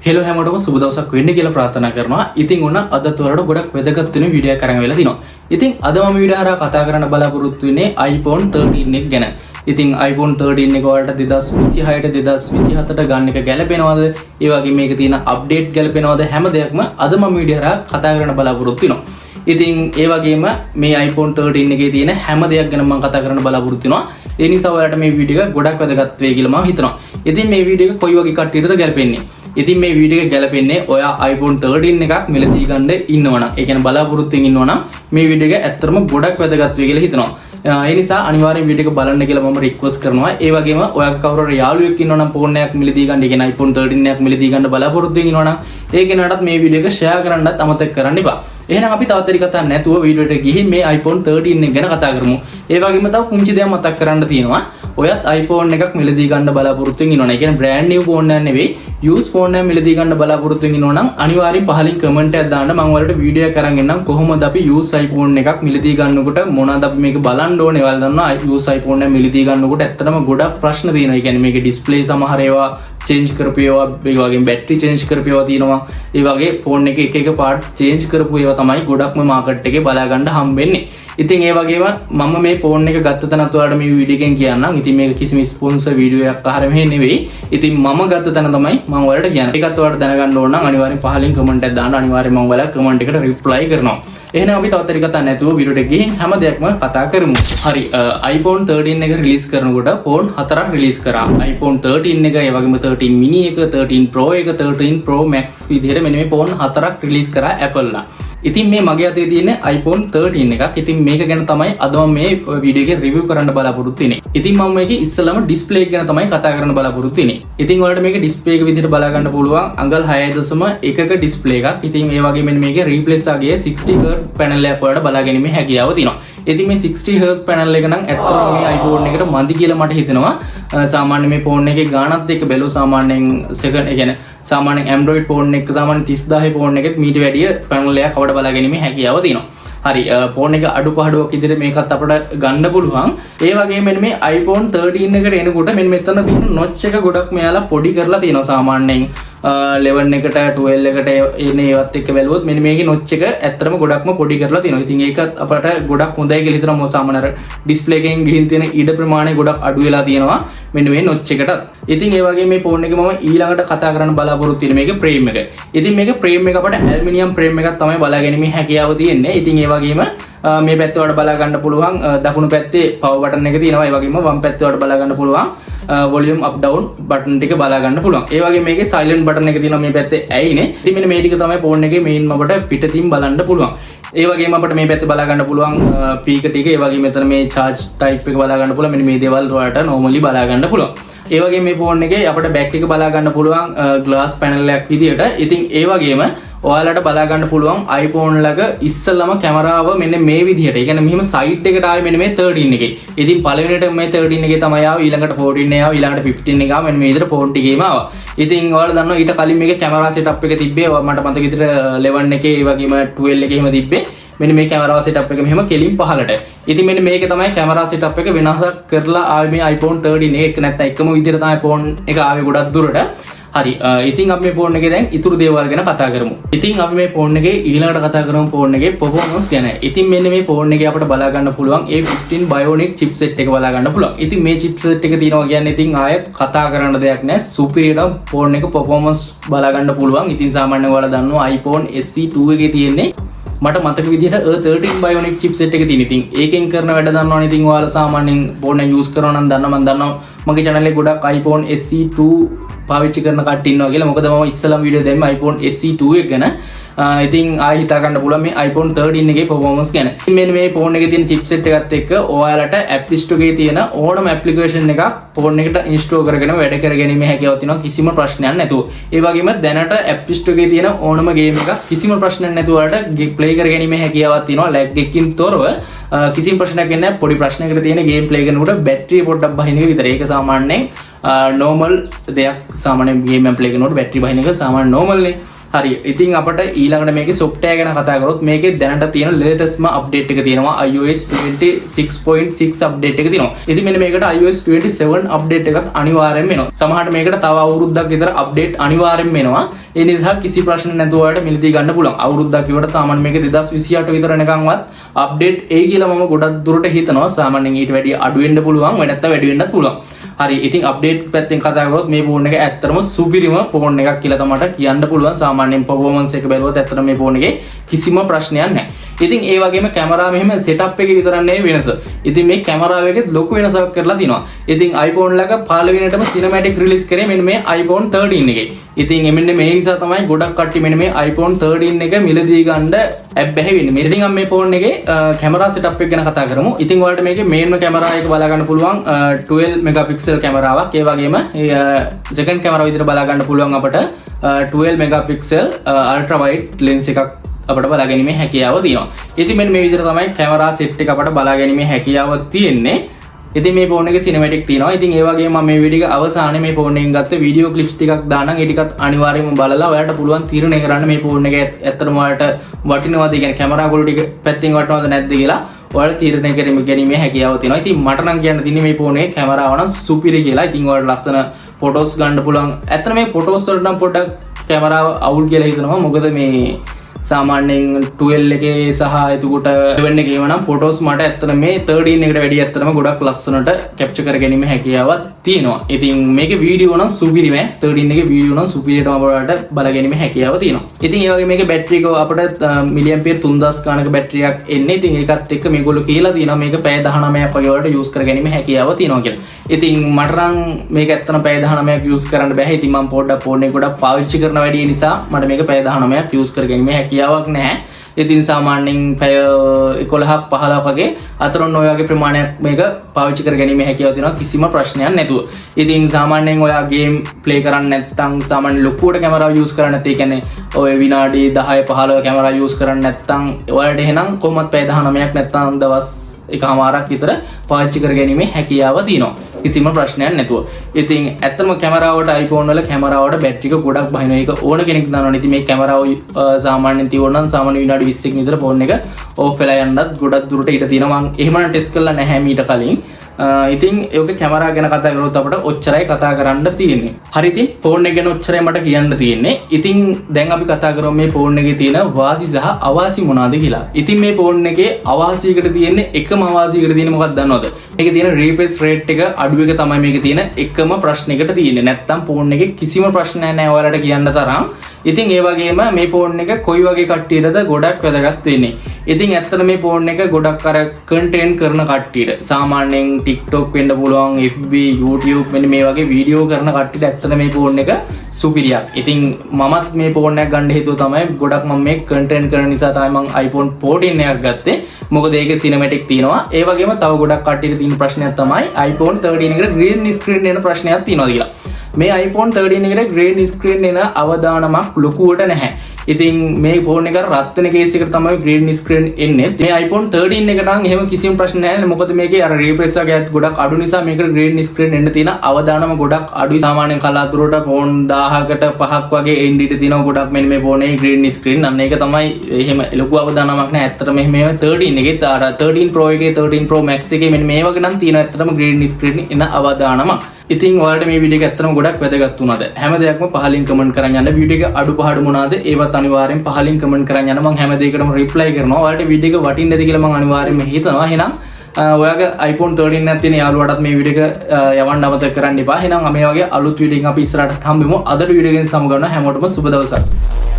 Hello හැමෝටම සුබ දවසක් වෙන්න කියලා ප්‍රාර්ථනා කරනවා. ඉතින් ඔන්න අදත් වලට ගොඩක් වැදගත් වෙන වීඩියෝ එකක් අරන් වෙලා තිනවා. ඉතින් අද මම වීඩියෝ හරහා කතා කරන්න බලාපොරොත්තු වෙන්නේ iPhone 13 එක ගැන. ඉතින් iPhone 13 එක වලට 2026ට 2027ට ගන්න එක ගැලපෙනවද? ඒ වගේම මේකේ තියෙන අප්ඩේට් ගැලපෙනවද? හැම දෙයක්ම අද මම වීඩියෝ හරහා කතා කරන්න බලාපොරොත්තු වෙනවා. ඉතින් ඒ වගේම මේ iPhone 13 එකේ තියෙන හැම දෙයක් ගැන මම කතා කරන්න බලාපොරොත්තු වෙනවා. ඒ නිසා ඔයාලට මේ වීඩියෝ එක ගොඩක් වැදගත් වෙයි කියලා මම හිතනවා. ඉතින් මේ වීඩියෝ එක කොයි වගේ කට්ටියටද ගැලපෙන්නේ? ඉතින් මේ වීඩියෝ එක ගැලපෙන්නේ ඔයා iPhone 13 එකක් මිලදී ගන්න ඉන්නවනම්, ඒ කියන්නේ බලාපොරොත්තු වෙමින් ඉන්නවනම් මේ වීඩියෝ එක ඇත්තටම ගොඩක් වැදගත් වෙයි කියලා හිතනවා. ඒ නිසා අනිවාර්යෙන් වීඩියෝ එක බලන්න කියලා මම රික්වෙස්ට් කරනවා. ඒ වගේම ඔයාගේ කවුරු හරි යාළුවෙක් ඉන්නවනම් ෆෝන් එකක් මිලදී ගන්න, ඒ කියන්නේ iPhone 13 එකක් මිලදී ගන්න බලාපොරොත්තු වෙමින් ඉන්නවනම් ඒ කෙනාටත් මේ වීඩියෝ එක ෂෙයා කරන්නත් අමතක කරන්න එපා. එහෙනම් අපි තවත් හරි කතා නැතුව වීඩියෝ එකට ගිහින් මේ iPhone 13 එක ගැන කතා කරමු. ඒ වගේම තව පුංචි දෙයක් මතක් කරන්න තියෙනවා. ඔයත් iPhone එකක් මිලදී ගන්න බලාපොරොත්තු වෙමින් ඉන්නවනම්, ඒ කියන්නේ brand new phone එකක් නෙවෙයි, used phone එකක් මිලදී ගන්න බලාපොරොත්තු වෙමින් ඉන්නවනම් අනිවාර්යෙන් පහලින් comment එකක් දාන්න. මම ඔයාලට වීඩියෝ එකක් අරන් එන්නම් කොහොමද අපි used iPhone එකක් මිලදී ගන්නකොට මොනවද අපි මේක බලන්න ඕනේ. ඔයාලා දන්නවා used iPhone එක මිලදී ගන්නකොට ඇත්තටම ගොඩක් ප්‍රශ්න තියෙනවා. ඒ කියන්නේ මේකේ display සමහර ඒවා චේන්ජ් කරපු ඒවා, ඒ වගේම බැටරි චේන්ජ් කරපු ඒවා තියෙනවා. ඒ වගේ ෆෝන් එකේ එක පාර්ට්ස් චේන්ජ් කරපු ඒවා තමයි ගොඩක්ම මාකට් එකේ බලා ගන්න හම්බෙන්නේ. ඉතින් ඒ වගේම මම මේ ෆෝන් එක ගත්ත තැනත් ඔයාලට මේ වීඩියෝ එකෙන් කියන්නම්. ඉතින් මේක කිසිම ස්පොන්සර් වීඩියෝ එකක් අහර මෙහෙ නෙවෙයි. ඉතින් මම ගත්ත තැන තමයි මම ඔයාලට කියන්නේ. ඒකත් ඔයාලට දැනගන්න ඕන නම් අනිවාර්යෙන් පහලින් කමෙන්ට් එකක් දාන්න. අනිවාර්යෙන් මම ඔයාලා කමෙන්ට් එකට රිප්ලයි කරනවා. එහෙනම් අපි තවත් හරි කතා නැතුව වීඩියෝ එකට ගිහින් හැම දෙයක්ම කතා කරමු. හරි, iPhone 13 එක රිලීස් කරනකොට ෆෝන් 4ක් රිලීස් කරා. iPhone 13 එක, ඒ වගේම 13 mini එක, 13 Pro එක, 13 Pro Max විදිහට මෙන්න මේ ෆෝන් 4ක් රිලීස් කරා Apple ලා. ඉතින් මේ මගේ අතේ තියෙන iPhone 13 එකක්. ඉතින් මේක ගැන තමයි අද මම මේ වීඩියෝ එකේ රිවිව් කරන්න බලාපොරොත්තු වෙන්නේ. ඉතින් මම මේකේ ඉස්සෙල්ලාම ඩිස්ප්ලේ එක ගැන තමයි කතා කරන්න බලාපොරොත්තු වෙන්නේ. ඉතින් ඔයාලට මේක ඩිස්ප්ලේ එක විදිහට බලා ගන්න පුළුවන් අඟල් 6.1ක ඩිස්ප්ලේ එකක්. ඉතින් ඒ වගේම මෙන්න මේකේ රීප්ලේස් ආගේ 60 Hz පැනල් එකක් ඔයාලට බලා ගැනීමේ හැකියාව තියෙනවා. ඉතින් මේ 60 Hz පැනල් එක නම් ඇත්තටම මේ iPhone එකට මදි කියලා මට හිතෙනවා. සාමාන්‍ය මේ ෆෝන් එකේ ගානත් එක්ක බැලුව සාමාන්‍යයෙන් සෙකන්ඩ්, ඒ කියන්නේ සාමාන්‍යයෙන් Android ෆෝන් එකක සාමාන්‍ය 30000 ෆෝන් එකෙත් මීට වැඩිය පැනල් එකක් අපිට බලා ගැනීමේ හැකියාව තියෙනවා. හරි, ෆෝන් එක අඩුපාඩුවක් ඉදිරියට මේකත් අපිට ගන්න පුළුවන්. ඒ වගේම මෙන්න මේ iPhone 13 එකට එනකොට මෙන්න මෙතන තියෙන notch එක ගොඩක් මෙයාලා පොඩි කරලා තියෙනවා. සාමාන්‍යයෙන් 11 එකට 12 එකට එන ඒවත් එක්ක බැලුවොත් මෙන්න මේකේ notch එක ඇත්තටම ගොඩක්ම පොඩි කරලා තියෙනවා. ඉතින් ඒකත් අපට ගොඩක් හොඳයි කියලා හිතනවා. මොකද සාමාන්‍ය ඩිස්ප්ලේ එකෙන් ගිහින් තියෙන ඉඩ ප්‍රමාණය ගොඩක් අඩු වෙලා තියෙනවා මෙන්න මේ notch එකටත්. ඉතින් ඒ වගේ මේ ෆෝන් එකේ මම ඊළඟට කතා කරන්න බලාපොරොත්තු වෙන මේකේ frame එක. ඉතින් මේකේ frame එක අපට ඇලුමිනියම් frame එකක් තමයි බලා ගැනීමේ හැකියාව තියෙන්නේ. ඉතින් ඒ වගේම මේ පැත්තේ වලට බලා ගන්න පුළුවන් දකුණු පැත්තේ power button එක තියෙනවා. ඒ වගේම වම් පැත්තේ වලට බලා ගන්න පුළුවන් volume up down button ටික බලා ගන්න පුළුවන්. ඒ වගේම මේකේ silent button එක තියෙනවා මේ පැත්තේ ඇයිනේ. ඉතින් මෙන්න මේ ටික තමයි ෆෝන් එකේ main අපට පිටතින් බලන්න පුළුවන්. ඒ වගේම අපිට මේ පැත්තේ බලා ගන්න පුළුවන් speaker ටික, ඒ වගේම මෙතන මේ charge type එක බලා ගන්න පුළුවන්. මෙන්න මේ දේවල් වලට normally බලා ගන්න පුළුවන්. ඒ වගේම මේ ෆෝන් එකේ අපිට back එක බලා ගන්න පුළුවන් glass panel එකක් විදියට. ඉතින් ඒ වගේම ඔයාලට බලා ගන්න පුළුවන් iPhone ලක ඉස්සෙල්ලාම කැමරාව මෙන්න මේ විදිහට. ඒ කියන්නේ මෙහිම සයිඩ් එකට ආවේ මෙන්න මේ 13 එකේ. ඉතින් පළවෙනිට මේ 13 එකේ තමයි ආවේ, ඊළඟට 14 ආවා, ඊළඟට 15 එක ආවා, මෙන්න මේ විදිහට ෆෝන් ටිකේම ආවා. ඉතින් ඔයාලා දන්නවා ඊට කලින් මේකේ කැමරා සෙටප් එක තිබ්බේ මට මතක විදිහට 11 එකේ, ඒ වගේම 12 එකේ එහෙම තිබ්බේ. මෙන්න මේ කැමරා සෙටප් එක මෙහෙම කෙලින් පහලට. ඉතින් මෙන්න මේක තමයි කැමරා සෙටප් එක වෙනසක් කරලා ආවේ මේ iPhone 13 එක. නැත්නම් එකම විදිහට තමයි ෆෝන් එක ආවේ ගොඩක් දුරට. හරි, ඉතින් අපි මේ ෆෝන් එකේ දැන් ඉතුරු දේවල් ගැන කතා කරමු. ඉතින් අපි මේ ෆෝන් එකේ ඊළඟට කතා කරමු ෆෝන් එකේ performance ගැන. ඉතින් මෙන්න මේ ෆෝන් එකේ අපිට බලා ගන්න පුළුවන් A15 Bionic chipset එක බලා ගන්න පුළුවන්. ඉතින් මේ chipset එක තියෙනවා කියන්නේ ඉතින් ආයෙ කතා කරන්න දෙයක් නැහැ. superior ෆෝන් එක performance බලා ගන්න පුළුවන්. ඉතින් සාමාන්‍යයෙන් ඔයාලා දන්නවා iPhone SE2 එකේ තියෙන්නේ මට මතක විදිහට A13 Bionic chipset එක තියෙන. ඉතින් ඒකෙන් කරන වැඩ දන්නවනේ. ඉතින් ඔයාලා සාමාන්‍යයෙන් ෆෝන් එක use කරනවා නම් දන්නවා. මම දන්නවා මගේ channel එකේ ගොඩක් iPhone SE2 පාවිච්චි කරන කට්ටිය ඉන්නවා කියලා. මොකද මම ඉස්සෙල්ලාම වීඩියෝ දැම්මේ iPhone SE2 එක ගැන. ඉතින් ආයෙ හිතා ගන්න පුළුවන් මේ iPhone 13 එකේ performance ගැන. මෙන්න මේ ෆෝන් එකේ තියෙන chipset එකත් එක්ක ඔයාලට App Store එකේ තියෙන ඕනම application එකක් ෆෝන් එකට install කරගෙන වැඩ කරගැනීමේ හැකියාවක් තියෙනවා කිසිම ප්‍රශ්නයක් නැතුව. ඒ වගේම දැනට App Store එකේ තියෙන ඕනම game එකක් කිසිම ප්‍රශ්නයක් නැතුව ඔයාලට play කරගැනීමේ හැකියාවක් තියෙනවා lag එකකින් තොරව. කිසිම ප්‍රශ්නයක් නැහැ. පොඩි ප්‍රශ්නයකට තියෙන game play කරනකොට බැටරිය පොඩ්ඩක් බහින එක විතරයි. ඒක සාමාන්‍යයෙන් normal දෙයක්. සාමාන්‍යයෙන් game play කරනකොට බැටරි බහින එක සාමාන්‍ය normal නේ. හරි. ඉතින් අපිට ඊළඟට මේකේ software ගැන කතා කරොත් මේකේ දැනට තියෙන latestම update එක තියෙනවා iOS 26.6 update එක තියෙනවා. ඉතින් මෙන්න මේකට iOS 27 update එකත් අනිවාර්යෙන් වෙනවා. සමහරට මේකට තව අවුරුද්දක් විතර update අනිවාර්යෙන් වෙනවා. ඒ නිසා කිසි ප්‍රශ්න නැතුව ඔයාලට මිලදී ගන්න පුළුවන්. අවුරුද්දක් කිව්වට සාමාන්‍ය මේක 2028 විතර එනකන්වත් update එයි කියලා මම ගොඩක් දුරට හිතනවා. සාමාන්‍යයෙන් ඊට වැඩිය අඩු වෙන්න පුළුවන්, වෙ නැත්නම් වැඩි වෙන්නත් පුළුවන්. හරි. ඉතින් අප්ඩේට් පැත්තෙන් කතා කරොත් මේ ෆෝන් එක ඇත්තටම සුපිරිම ෆෝන් එකක් කියලා තමයි මට කියන්න පුළුවන්. සාමාන්‍යයෙන් performance එක බැලුවොත් ඇත්තටම මේ ෆෝන් එකේ කිසිම ප්‍රශ්නයක් නැහැ. ඉතින් ඒ වගේම කැමරා මෙහෙම setup එකේ විතරක් නෙවෙයි වෙනස. ඉතින් මේ කැමරාව එකේ ලොකු වෙනසක් කරලා තිනවා. ඉතින් iPhone ලක 15 වෙනිටම cinematic release කරේ මෙන්න මේ iPhone 13 එකේ. ඉතින් මෙන්න මේ නිසා තමයි ගොඩක් කට්ටිය මෙන්න මේ iPhone 13 එක මිලදී ගන්න ඇබ්බැහි වෙන්නේ. ඉතින් අපි මේ ෆෝන් එකේ කැමරා setup එක ගැන කතා කරමු. ඉතින් ඔයාලට මේකේ main කැමරා එක බලා ගන්න පුළුවන් 12 megapixel කැමරාවක්. ඒ වගේම second කැමරාව විදිහට බලා ගන්න පුළුවන් අපට 12 megapixel ultra wide lens එකක් අපට බලා ගැනීමේ හැකියාව තියෙනවා. ඉතින් මෙන්න මේ විදිහට තමයි කැමරා සෙට් එක අපට බලා ගැනීමේ හැකියාව තියෙන්නේ. ඉතින් මේ ෆෝන් එකේ සිනමැටික් තියෙනවා. ඉතින් ඒ වගේම මම මේ වීඩියෝ එක අවසානයේ මේ ෆෝන් එකෙන් ගත්ත වීඩියෝ ක්ලිප්ස් ටිකක් දානම්. ඒ ටිකත් අනිවාර්යයෙන්ම බලලා ඔයාලට පුළුවන් තීරණය කරන්න මේ ෆෝන් එක ඇත්තටම ඔයාලට වටිනවද, ඒ කියන්නේ කැමරා ගොඩ ටික පැත්තෙන් වටිනවද නැද්ද කියලා ඔයාලට තීරණය ගැනීමේ හැකියාව තියෙනවා. ඉතින් මට නම් කියන්න තියෙන්නේ මේ ෆෝන් එකේ කැමරාව නම් සුපිරි කියලා. ඉතින් ඔයාලට ලස්සන ෆොටෝස් ගන්න පුළුවන්. ඇත්තට මේ ෆොටෝස් වලට නම් පොඩ්ඩක් කැමරාව අවුල් කියලා හිතනවා. මොකද මේ සාමාන්‍යයෙන් 12 එකේ සහ එතකොට 7 එකේ වනම් ෆොටෝස් මට ඇත්තට මේ 13 එකට වැඩිය ඇත්තටම ගොඩක් ලස්සනට කැප්චර් කරගැනීම හැකියාවක් තියෙනවා. ඉතින් මේකේ වීඩියෝ නම් සුපිරිම 13 එකේ වීඩියෝ නම් සුපිරියටම අපට බලගැනීම හැකියාව තියෙනවා. ඉතින් ඒ වගේ මේකේ බැටරි එක අපිට මිලියම්පියර් 3000 ගානක බැටරියක් එන්නේ. ඉතින් ඒකත් එක්ක මේගොල්ලෝ කියලා තියෙනවා මේක පැය 19ක් වගේ වලට යූස් කරගැනීම හැකියාව තියෙනවා කියලා. ඉතින් මට නම් මේක ඇත්තටම පැය 19ක් යූස් කරන්න බෑ. ඉතින් මම පොඩ්ඩක් ෆෝන් එක ගොඩක් පාවිච්චි කරන වැඩි නිසා මට මේක පැය 19ක් යූස් කරගැනීම හැකියාවක් නැහැ. ඉතින් සාමාන්‍යයෙන් පැය 11ක් 15ක් වගේ අතරොන් ඔය වගේ ප්‍රමාණයක් මේක පාවිච්චි කරගැනීමේ හැකියාව තියෙනවා කිසිම ප්‍රශ්නයක් නැතුව. ඉතින් සාමාන්‍යයෙන් ඔයා ගේම් ප්ලේ කරන්නේ නැත්නම් සාමාන්‍ය ලොකුවට කැමරාව යූස් කරන්නේ නැත්නම් ඒ කියන්නේ ඔය විනාඩි 10 15 කැමරාව යූස් කරන්නේ නැත්නම් ඔයාලට එහෙනම් කොහොමත් පැය 19ක් නැත්නම් දවස් එකමාරක් විතර පාවිච්චි කරගැනීමේ හැකියාව තියෙනවා කිසිම ප්‍රශ්නයක් නැතුව. ඉතින් ඇත්තම කැමරාවට iPhone වල කැමරාවට බැටරි එක ගොඩක් බහිනවා. ඒක ඕන කෙනෙක් දන්නවනේ. ඉතින් මේ කැමරාව සාමාන්‍යයෙන් තියවන්න නම් සාමාන්‍ය විනාඩි 20කින් විතර ෆෝන් එක ඕෆ් වෙලා යන්නත් ගොඩක් දුරට ඉඩ තියෙනවා. මම එහෙම නම් ටෙස්ට් කරලා නැහැ මීට කලින්. ඉතින් ඒක කැමරා ගැන කතා කරොත් අපිට ඔච්චරයි කතා කරන්න තියෙන්නේ. හරි. ඉතින් ෆෝන් එක ගැන ඔච්චරයි මට කියන්න තියෙන්නේ. ඉතින් දැන් අපි කතා කරමු මේ ෆෝන් එකේ තියෙන වාසි සහ අවාසි මොනවාද කියලා. ඉතින් මේ ෆෝන් එකේ අවාසියකට තියෙන්නේ එකම අවාසියකට තියෙන්නේ මොකක්ද දන්නවද? මේකේ තියෙන රීෆ්‍රෙෂ් රේට් එක අඩු එක තමයි මේකේ තියෙන එකම ප්‍රශ්නයකට තියෙන්නේ. නැත්තම් ෆෝන් එකේ කිසිම ප්‍රශ්නයක් නැහැ ඔයාලට කියන්න තරම්. ඉතින් ඒ වගේම මේ ෆෝන් එක කොයි වගේ කට්ටියටද ගොඩක් වැදගත් වෙන්නේ. ඉතින් ඇත්තට මේ ෆෝන් එක ගොඩක් අර කන්ටෙන්ට් කරන කට්ටියට සාමාන්‍යයෙන් TikTok වෙන්න පුළුවන්, FB, YouTube මෙන්න මේ වගේ වීඩියෝ කරන කට්ටියට ඇත්තට මේ ෆෝන් එක සුපිරියක්. ඉතින් මමත් මේ ෆෝන් එක ගන්න හේතුව තමයි ගොඩක් මම මේ කන්ටෙන්ට් කරන නිසා තමයි මම iPhone 14 එකක් ගත්තේ. මොකද ඒකේ සිනමැටික් තියෙනවා. ඒ වගේම තව ගොඩක් කට්ටියට තියෙන ප්‍රශ්නයක් තමයි iPhone 13 එකට green screen එන ප්‍රශ්නයක් තියෙනවා කියලා. මේ iPhone 13 එකට green screen එන අවදානමක් ලොකුවට නැහැ. ඉතින් මේ ෆෝන් එක රත් වෙන කේස් එකට තමයි green screen එන්නේ. මේ iPhone 13 එක නම් එහෙම කිසිම ප්‍රශ්න නැහැ. මොකද මේකේ අර refresh එකත් ගොඩක් අඩු නිසා මේකට green screen එන්න තියෙන අවදානම ගොඩක් අඩුයි. සාමාන්‍යයෙන් කලාතුරට ෆෝන් 1000කට 5ක් වගේ එන්න ඉඩ තියෙනවා ගොඩක් මෙන්න මේ ෆෝනේ green screen. අන්න ඒක තමයි එහෙම ලොකු අවදානමක් නැහැ. ඇත්තටම මේ 13 එකේ අර 13 Pro එකේ 13 Pro Max එකේ මෙන්න මේ වගේ නම් තියෙනවා ඇත්තටම green screen එන අවදානමක්. ඉතින් ඔයාලට මේ වීඩියෝ එක ඇත්තටම ගොඩක් වැදගත් වුණාද? හැම දෙයක්ම පහලින් කමෙන්ට් කරන් යන්න. වීඩියෝ එක අඩුපාඩු මොනවාද? ඒවත් අනිවාර්යෙන් පහලින් කමෙන්ට් කරන් යන්න. මම හැම දෙයකටම රිප්ලයි කරනවා. ඔයාලට වීඩියෝ එක වටින්නේද කියලා මම අනිවාර්යෙන්ම හිතනවා. එහෙනම් ඔයාගේ iPhone 13 එකක් තියෙන යාළුවාටත් මේ වීඩියෝ එක යවන්න අමතක කරන්න එපා. එහෙනම් මේ වගේ අලුත් වීඩියෝ එකක් අපි ඉස්සරහට හම්බෙමු. අදට වීඩියෝ එකෙන් සමගන්න හැමෝටම සුබ දවසක්.